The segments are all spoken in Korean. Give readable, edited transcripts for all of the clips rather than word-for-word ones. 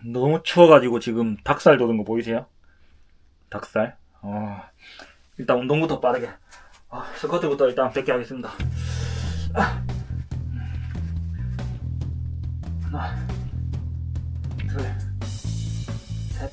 너무 추워가지고 지금 닭살 돋은 거 보이세요? 닭살. 일단 운동부터 빠르게. 스쿼트부터 일단 100개 하겠습니다. 하나, 둘, 셋.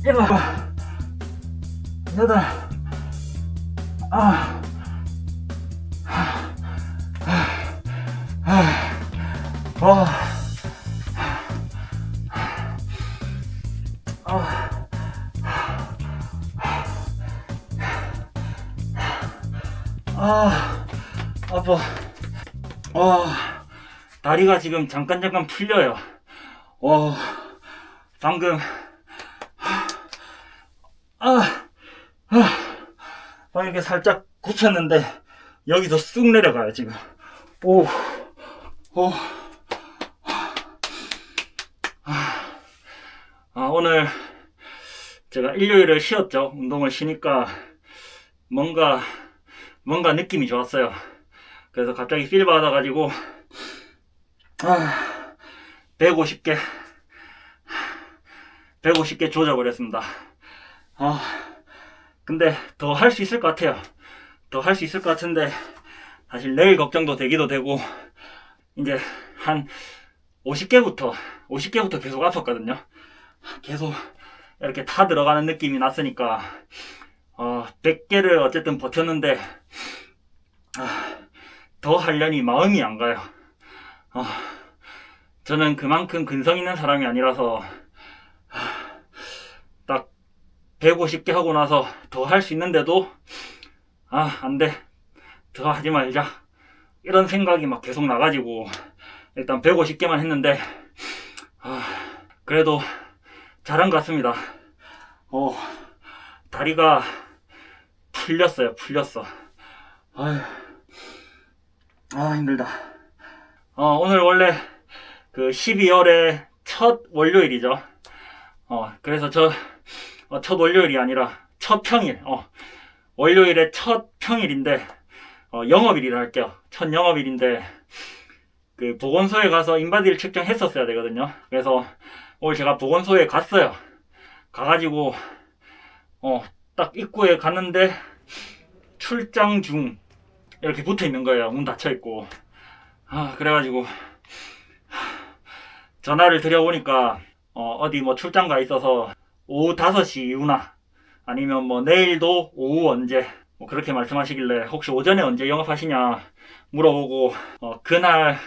일곱, 여덟, 아, 와, 아파. 다리가 지금 잠깐 풀려요. 방금 이렇게 살짝 굽혔는데 여기서 쑥 내려가요 지금. 오늘 제가 일요일을 쉬었죠. 운동을 쉬니까 뭔가 느낌이 좋았어요. 그래서 갑자기 필 받아가지고 150개 조져버렸습니다. 근데 더 할 수 있을 것 같아요. 더 할 수 있을 것 같은데 사실 내일 걱정도 되기도 되고, 이제 한 50개부터 계속 아팠거든요. 계속 이렇게 타 들어가는 느낌이 났으니까 100개를 어쨌든 버텼는데 더 하려니 마음이 안 가요. 저는 그만큼 근성 있는 사람이 아니라서 딱 150개 하고 나서 더 할 수 있는데도 안돼, 더 하지 말자, 이런 생각이 막 계속 나가지고 일단 150개만 했는데 그래도 잘한 것 같습니다. 다리가 풀렸어. 힘들다. 오늘 원래 그 12월의 첫 월요일이죠. 그래서 첫 월요일이 아니라 첫 평일, 월요일의 첫 평일인데 영업일이라 할게요. 첫 영업일인데 그 보건소에 가서 인바디를 측정했었어야 되거든요. 그래서 오늘 제가 보건소에 갔어요. 가가지고 딱 입구에 갔는데 출장 중 이렇게 붙어 있는 거예요. 문 닫혀 있고. 그래가지고 전화를 드려보니까 어디 뭐 출장 가 있어서 오후 5시 이후나 아니면 뭐 내일도 오후 언제 뭐 그렇게 말씀하시길래 혹시 오전에 언제 영업하시냐 물어보고 그날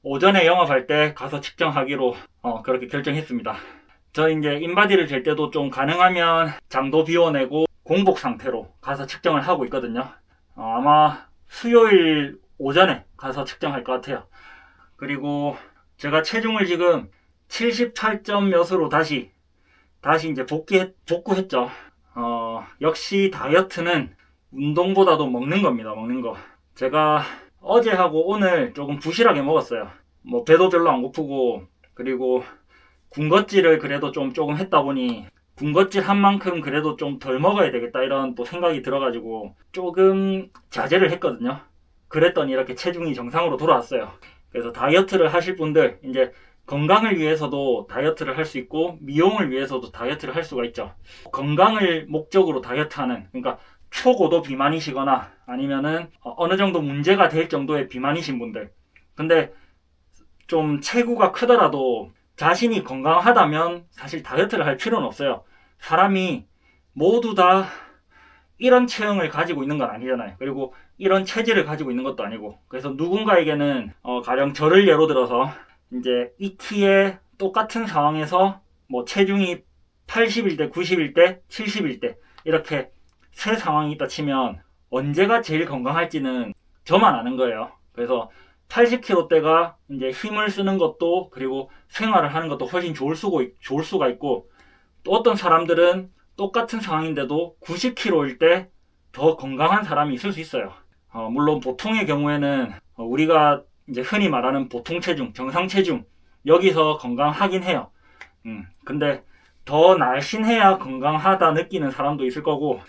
오전에 영업할 때 가서 측정하기로 그렇게 결정했습니다. 저 이제 인바디를 잴 때도 좀 가능하면 장도 비워내고 공복 상태로 가서 측정을 하고 있거든요. 아마 수요일 오전에 가서 측정할 것 같아요. 그리고 제가 체중을 지금 78점 몇으로 다시 이제 복구했죠. 역시 다이어트는 운동보다도 먹는 겁니다. 먹는 거. 제가 어제하고 오늘 조금 부실하게 먹었어요. 뭐 배도 별로 안 고프고, 그리고 군것질을 그래도 조금 했다 보니 군것질 한 만큼 그래도 좀 덜 먹어야 되겠다 이런 또 생각이 들어가지고 조금 자제를 했거든요. 그랬더니 이렇게 체중이 정상으로 돌아왔어요. 그래서 다이어트를 하실 분들, 이제 건강을 위해서도 다이어트를 할 수 있고 미용을 위해서도 다이어트를 할 수가 있죠. 건강을 목적으로 다이어트하는, 그러니까 초고도 비만이시거나 아니면은 어느 정도 문제가 될 정도의 비만이신 분들, 근데 좀 체구가 크더라도 자신이 건강하다면 사실 다이어트를 할 필요는 없어요. 사람이 모두 다 이런 체형을 가지고 있는 건 아니잖아요. 그리고 이런 체질을 가지고 있는 것도 아니고. 그래서 누군가에게는 가령 저를 예로 들어서 이제 이 키에 똑같은 상황에서 뭐 체중이 80일 때, 90일 때, 70일 때 이렇게 세 상황이 있다 치면 언제가 제일 건강할지는 저만 아는 거예요. 그래서 80kg대가 이제 힘을 쓰는 것도 그리고 생활을 하는 것도 훨씬 좋을 수가 있고, 또 어떤 사람들은 똑같은 상황인데도 90kg일 때 더 건강한 사람이 있을 수 있어요. 물론 보통의 경우에는 우리가 이제 흔히 말하는 보통 체중, 정상 체중 여기서 건강하긴 해요. 근데 더 날씬해야 건강하다 느끼는 사람도 있을 거고,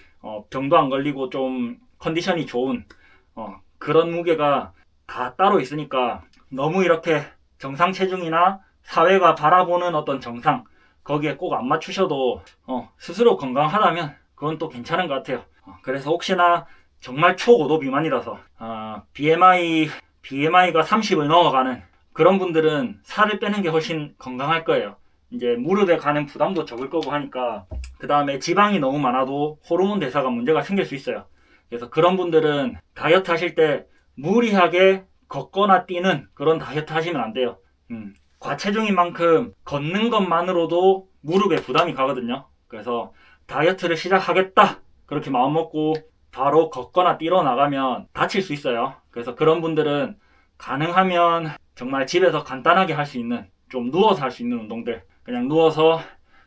병도 안 걸리고 좀 컨디션이 좋은 그런 무게가 다 따로 있으니까 너무 이렇게 정상 체중이나 사회가 바라보는 어떤 정상 거기에 꼭 안 맞추셔도 스스로 건강하다면 그건 또 괜찮은 것 같아요. 그래서 혹시나 정말 초고도 비만이라서 BMI가 30을 넘어가는 그런 분들은 살을 빼는 게 훨씬 건강할 거예요. 이제 무릎에 가는 부담도 적을 거고 하니까. 그 다음에 지방이 너무 많아도 호르몬 대사가 문제가 생길 수 있어요. 그래서 그런 분들은 다이어트 하실 때 무리하게 걷거나 뛰는 그런 다이어트 하시면 안 돼요. 과체중인 만큼 걷는 것만으로도 무릎에 부담이 가거든요. 그래서 다이어트를 시작하겠다 그렇게 마음 먹고 바로 걷거나 뛰러 나가면 다칠 수 있어요. 그래서 그런 분들은 가능하면 정말 집에서 간단하게 할 수 있는, 좀 누워서 할 수 있는 운동들, 그냥 누워서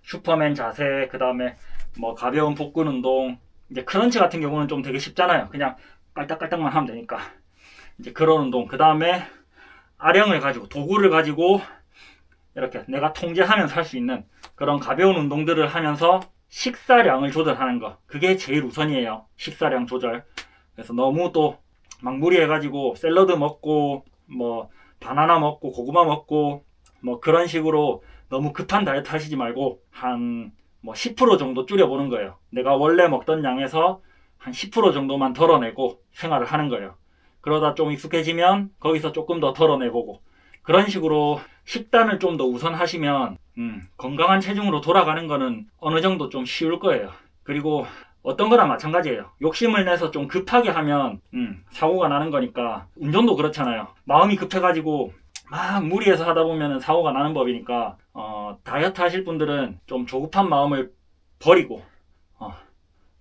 슈퍼맨 자세, 그 다음에 뭐 가벼운 복근 운동, 이제 크런치 같은 경우는 좀 되게 쉽잖아요. 그냥 깔딱깔딱만 하면 되니까. 이제 그런 운동, 그 다음에 아령을 가지고, 도구를 가지고 이렇게 내가 통제하면서 할 수 있는 그런 가벼운 운동들을 하면서 식사량을 조절하는 거, 그게 제일 우선이에요. 식사량 조절. 그래서 너무 또 막 무리해가지고 샐러드 먹고 뭐 바나나 먹고 고구마 먹고 뭐 그런 식으로 너무 급한 다이어트 하시지 말고 한 뭐 10% 정도 줄여보는 거예요. 내가 원래 먹던 양에서 한 10% 정도만 덜어내고 생활을 하는 거예요. 그러다 좀 익숙해지면 거기서 조금 더 덜어내보고, 그런 식으로 식단을 좀 더 우선하시면 건강한 체중으로 돌아가는 거는 어느 정도 좀 쉬울 거예요. 그리고 어떤 거나 마찬가지예요. 욕심을 내서 좀 급하게 하면 사고가 나는 거니까. 운전도 그렇잖아요. 마음이 급해가지고 막 무리해서 하다 보면 사고가 나는 법이니까 다이어트 하실 분들은 좀 조급한 마음을 버리고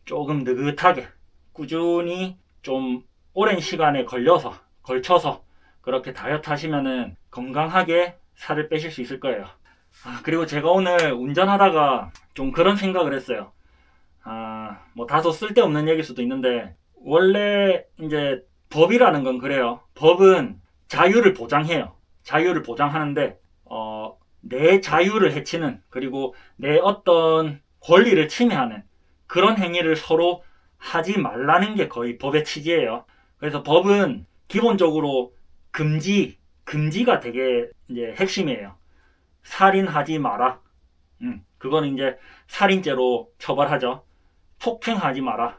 조금 느긋하게 꾸준히 좀 오랜 시간에 걸쳐서 그렇게 다이어트 하시면은 건강하게 살을 빼실 수 있을 거예요. 그리고 제가 오늘 운전하다가 좀 그런 생각을 했어요. 뭐 다소 쓸데없는 얘기일 수도 있는데, 원래 이제 법이라는 건 그래요. 법은 자유를 보장해요. 자유를 보장하는데 내 자유를 해치는, 그리고 내 어떤 권리를 침해하는 그런 행위를 서로 하지 말라는 게 거의 법의 취지예요. 그래서 법은 기본적으로 금지가 되게 이제 핵심이에요. 살인하지 마라. 그건 이제 살인죄로 처벌하죠. 폭행하지 마라.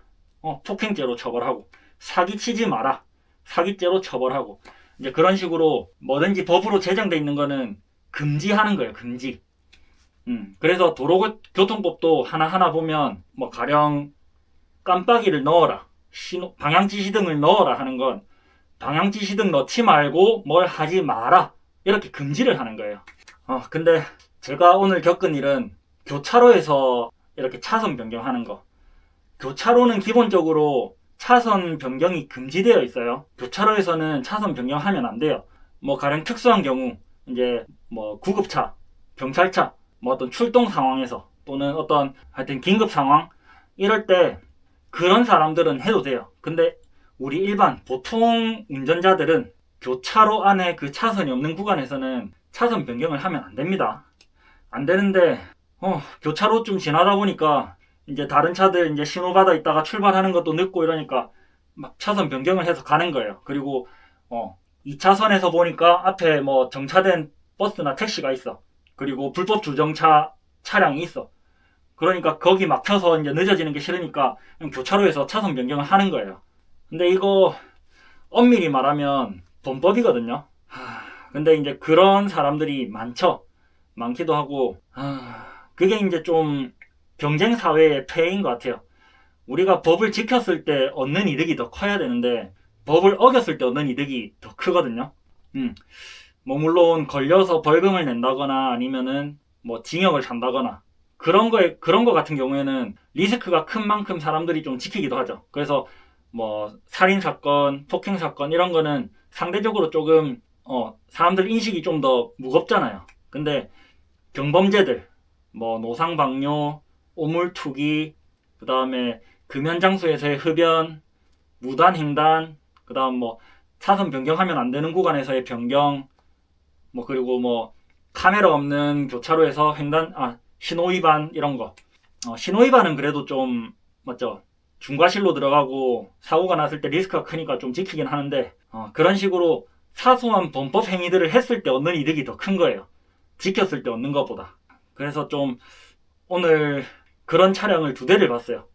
폭행죄로 처벌하고, 사기치지 마라. 사기죄로 처벌하고, 이제 그런 식으로 뭐든지 법으로 제정돼 있는 거는 금지하는 거예요. 금지. 그래서 도로교통법도 하나하나 보면 뭐 가령 깜빡이를 넣어라, 방향지시등을 넣어라 하는 건 방향지시등 넣지 말고 뭘 하지 마라 이렇게 금지를 하는 거예요. 근데 제가 오늘 겪은 일은 교차로에서 이렇게 차선 변경하는 거. 교차로는 기본적으로 차선 변경이 금지되어 있어요. 교차로에서는 차선 변경하면 안 돼요. 뭐 가령 특수한 경우, 이제 뭐 구급차, 경찰차, 뭐 어떤 출동 상황에서 또는 어떤 하여튼 긴급 상황 이럴 때 그런 사람들은 해도 돼요. 근데 우리 일반 보통 운전자들은 교차로 안에 그 차선이 없는 구간에서는 차선 변경을 하면 안 됩니다. 안 되는데 교차로 좀 지나다 보니까 이제 다른 차들 이제 신호 받아 있다가 출발하는 것도 늦고 이러니까 막 차선 변경을 해서 가는 거예요. 그리고 2차선에서 보니까 앞에 뭐 정차된 버스나 택시가 있어. 그리고 불법 주정차 차량이 있어. 그러니까 거기 막혀서 이제 늦어지는 게 싫으니까 그냥 교차로에서 차선 변경을 하는 거예요. 근데 이거 엄밀히 말하면 범법이거든요. 근데 이제 그런 사람들이 많기도 하고, 그게 이제 좀 경쟁 사회의 폐해인 것 같아요. 우리가 법을 지켰을 때 얻는 이득이 더 커야 되는데 법을 어겼을 때 얻는 이득이 더 크거든요. 뭐 물론 걸려서 벌금을 낸다거나 아니면은 뭐 징역을 산다거나 그런 거 같은 경우에는 리스크가 큰 만큼 사람들이 좀 지키기도 하죠. 그래서 뭐 살인 사건, 폭행 사건 이런 거는 상대적으로 조금 사람들 인식이 좀 더 무겁잖아요. 근데 경범죄들 뭐 노상방뇨, 오물투기, 그 다음에 금연장소에서의 흡연, 무단횡단, 그 다음 뭐 차선 변경하면 안 되는 구간에서의 변경, 뭐 그리고 뭐 카메라 없는 교차로에서 신호위반 이런 거. 신호위반은 그래도 좀 맞죠? 중과실로 들어가고 사고가 났을 때 리스크가 크니까 좀 지키긴 하는데 그런 식으로 사소한 범법 행위들을 했을 때 얻는 이득이 더 큰 거예요. 지켰을 때 얻는 것보다. 그래서 좀 오늘 그런 차량을 2대를 봤어요.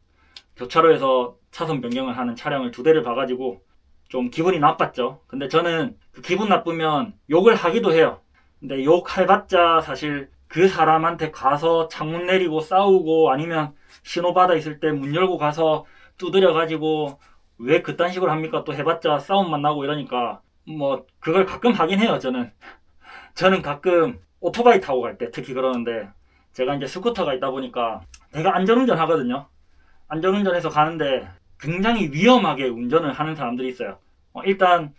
교차로에서 차선 변경을 하는 차량을 2대를 봐가지고 좀 기분이 나빴죠. 근데 저는 그 기분 나쁘면 욕을 하기도 해요. 근데 욕해봤자 사실 그 사람한테 가서 창문 내리고 싸우고 아니면 신호받아 있을 때 문 열고 가서 두드려가지고 왜 그딴 식으로 합니까? 또 해봤자 싸움만 나고 이러니까 뭐 그걸 가끔 하긴 해요. 저는 가끔 오토바이 타고 갈 때 특히 그러는데 제가 이제 스쿠터가 있다 보니까 내가 안전운전 하거든요. 안전운전해서 가는데 굉장히 위험하게 운전을 하는 사람들이 있어요. 일단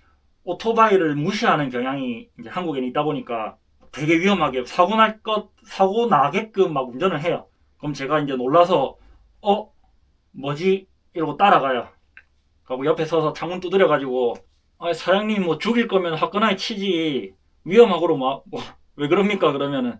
오토바이를 무시하는 경향이 이제 한국에는 있다 보니까 되게 위험하게 사고 나게끔 막 운전을 해요. 그럼 제가 이제 놀라서 뭐지? 이러고 따라가요. 그리고 옆에 서서 창문 두드려가지고 사장님 뭐 죽일 거면 화끈하게 치지 위험하고로 왜 그럽니까? 그러면은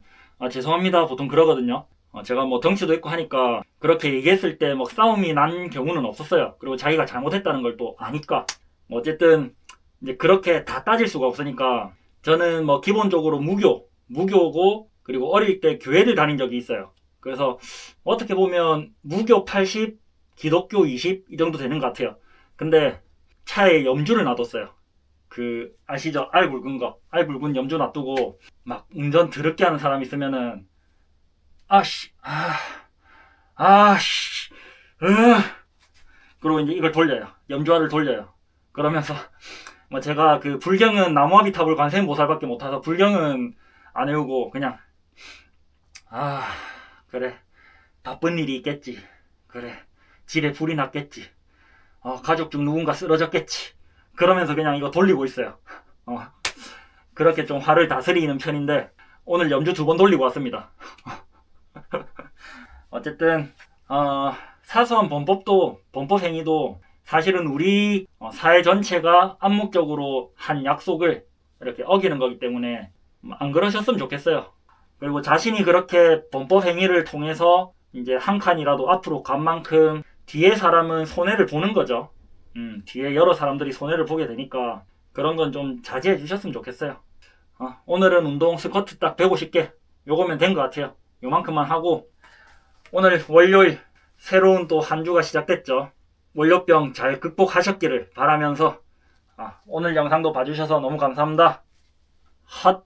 죄송합니다 보통 그러거든요. 제가 뭐 덩치도 있고 하니까 그렇게 얘기했을 때 뭐 싸움이 난 경우는 없었어요. 그리고 자기가 잘못했다는 걸 또 아니까 어쨌든 이제 그렇게 다 따질 수가 없으니까 저는 뭐 기본적으로 무교고 그리고 어릴 때 교회를 다닌 적이 있어요. 그래서 어떻게 보면 무교 80, 기독교 20 이 정도 되는 것 같아요. 근데 차에 염주를 놔뒀어요. 그 아시죠? 알 붉은 염주 놔두고 막 운전 더럽게 하는 사람 있으면은 그리고 이제 이걸 돌려요. 염주알을 돌려요. 그러면서 뭐 제가 그 불경은 나무아비탑을 관세음보살밖에 못 타서 불경은 안 외우고 그냥 그래 바쁜 일이 있겠지. 그래 집에 불이 났겠지. 가족 중 누군가 쓰러졌겠지. 그러면서 그냥 이거 돌리고 있어요. 그렇게 좀 화를 다스리는 편인데 오늘 염주 2번 돌리고 왔습니다. 어쨌든 사소한 범법 행위도 사실은 우리 사회 전체가 암묵적으로 한 약속을 이렇게 어기는 거기 때문에 안 그러셨으면 좋겠어요. 그리고 자신이 그렇게 범법 행위를 통해서 이제 한 칸이라도 앞으로 간 만큼 뒤에 사람은 손해를 보는 거죠. 뒤에 여러 사람들이 손해를 보게 되니까 그런 건 좀 자제해 주셨으면 좋겠어요. 오늘은 운동 스쿼트 딱 150개 요거면 된 것 같아요. 요만큼만 하고 오늘 월요일 새로운 또 한 주가 시작됐죠. 월요병 잘 극복하셨기를 바라면서 오늘 영상도 봐주셔서 너무 감사합니다. 핫